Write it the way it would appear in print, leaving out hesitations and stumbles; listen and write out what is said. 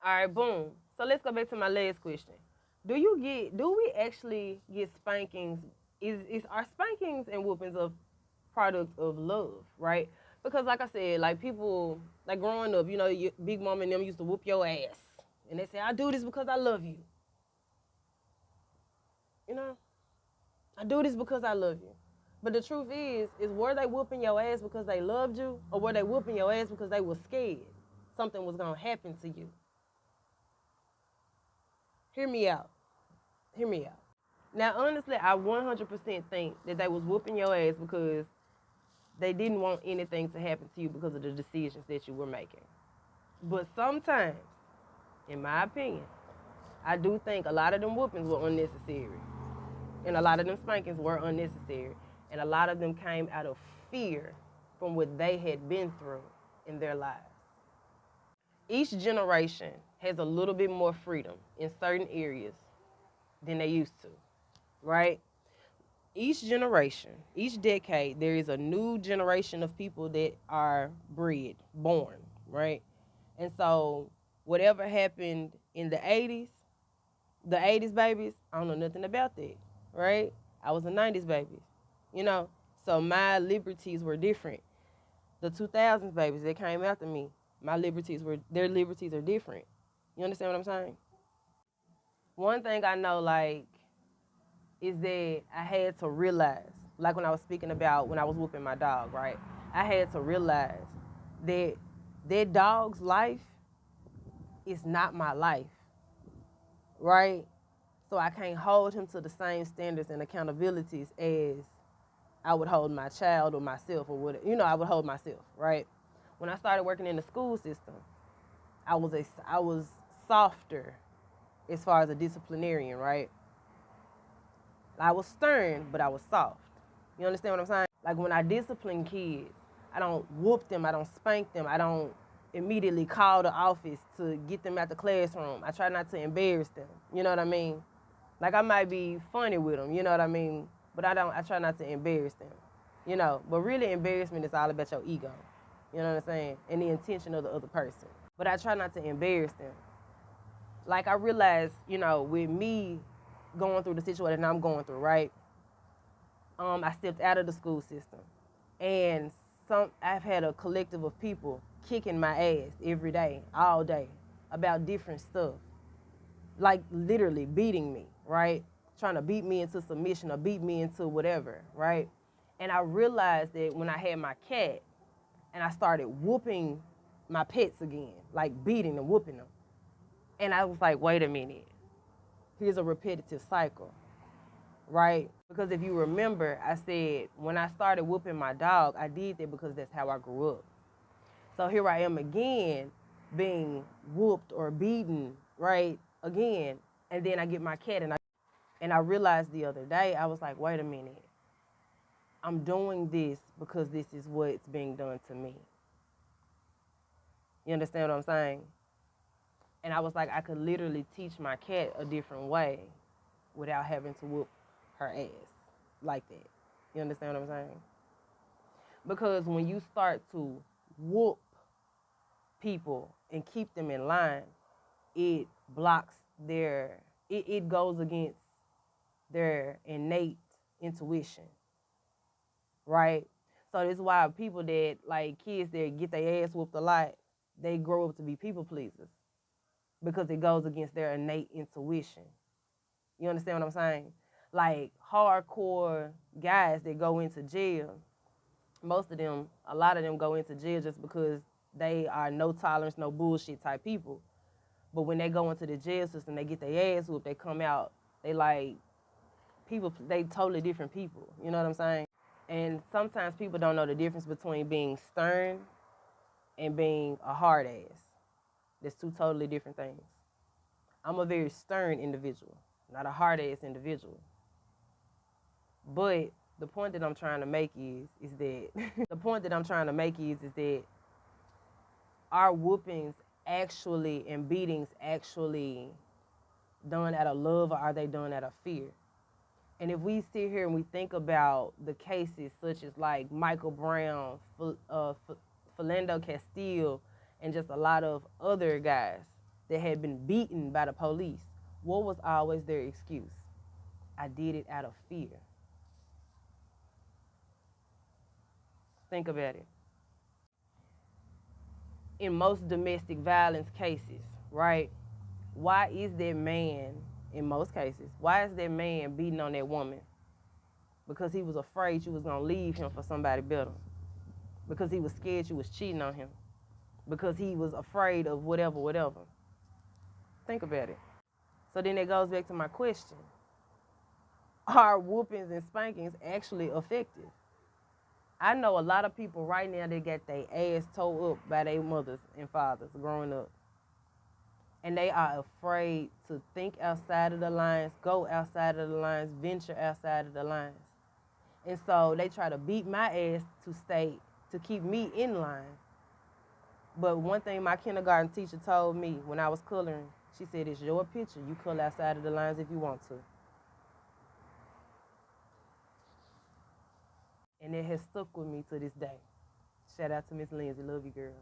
All right, boom. So let's go back to my last question. Do we actually get spankings? Is our spankings and whoopings a product of love, right? Because like I said, like people, like growing up, your big mom and them used to whoop your ass. And they say, I do this because I love you. You know, I do this because I love you. But the truth is were they whooping your ass because they loved you, or were they whooping your ass because they were scared something was gonna happen to you? Hear me out. Hear me out. Now, honestly, I 100% think that they was whooping your ass because they didn't want anything to happen to you because of the decisions that you were making. But sometimes, in my opinion, I do think a lot of them whoopings were unnecessary. And a lot of them spankings were unnecessary. And a lot of them came out of fear from what they had been through in their lives. Each generation has a little bit more freedom in certain areas than they used to, right? Each generation, each decade, there is a new generation of people that are born, right? And so whatever happened in the 80s babies, I don't know nothing about that, right? I was a 90s baby, you know? So my liberties were different. The 2000s babies that came after me, their liberties are different. You understand what I'm saying? One thing I know, like, is that I had to realize, like when I was speaking about when I was whooping my dog, right? I had to realize that that dog's life is not my life, right? So I can't hold him to the same standards and accountabilities as I would hold my child or myself or whatever. I would hold myself, right? When I started working in the school system, I was softer as far as a disciplinarian, right? I was stern, but I was soft. You understand what I'm saying? Like when I discipline kids, I don't whoop them, I don't spank them, I don't immediately call the office to get them out the classroom. I try not to embarrass them. You know what I mean? Like I might be funny with them, you know what I mean? But I try not to embarrass them. But really embarrassment is all about your ego. You know what I'm saying? And the intention of the other person. But I try not to embarrass them. Like I realized, with me going through the situation I'm going through, right? I stepped out of the school system, and I've had a collective of people kicking my ass every day, all day, about different stuff, like literally beating me, right? Trying to beat me into submission or beat me into whatever, right? And I realized that when I had my cat, and I started whooping my pets again, like beating and whooping them, and I was like, wait a minute, here's a repetitive cycle. Right? Because if you remember, I said when I started whooping my dog, I did that because that's how I grew up. So here I am again being whooped or beaten, right? Again. And then I get my cat and I realized the other day, I was like, wait a minute. I'm doing this because this is what's being done to me. You understand what I'm saying? And I was like, I could literally teach my cat a different way without having to whoop her ass like that. You understand what I'm saying? Because when you start to whoop people and keep them in line, it blocks it goes against their innate intuition, right? So this is why people that, like kids that get their ass whooped a lot, they grow up to be people pleasers because it goes against their innate intuition. You understand what I'm saying? Like hardcore guys that go into jail, a lot of them go into jail just because they are no tolerance, no bullshit type people. But when they go into the jail system, they get their ass whooped, they come out, they totally different people. You know what I'm saying? And sometimes people don't know the difference between being stern and being a hard ass. There's two totally different things. I'm a very stern individual, not a hard ass individual. But the point that I'm trying to make is that the point that I'm trying to make is that our whoopings actually and beatings actually done out of love, or are they done out of fear? And if we sit here and we think about the cases such as like Michael Brown, Philando Castile, and just a lot of other guys that had been beaten by the police, what was always their excuse? I did it out of fear. Think about it. In most domestic violence cases, right? Why is that man, in most cases, why is that man beating on that woman? Because he was afraid you was gonna leave him for somebody better. Because he was scared you was cheating on him. Because he was afraid of whatever. Think about it. So then it goes back to my question. Are whoopings and spankings actually effective? I know a lot of people right now that got their ass towed up by their mothers and fathers growing up. And they are afraid to think outside of the lines, go outside of the lines, venture outside of the lines. And so they try to beat my ass to keep me in line. But one thing my kindergarten teacher told me when I was coloring, she said, it's your picture. You color outside of the lines if you want to. And it has stuck with me to this day. Shout out to Miss Lindsay. Love you, girl.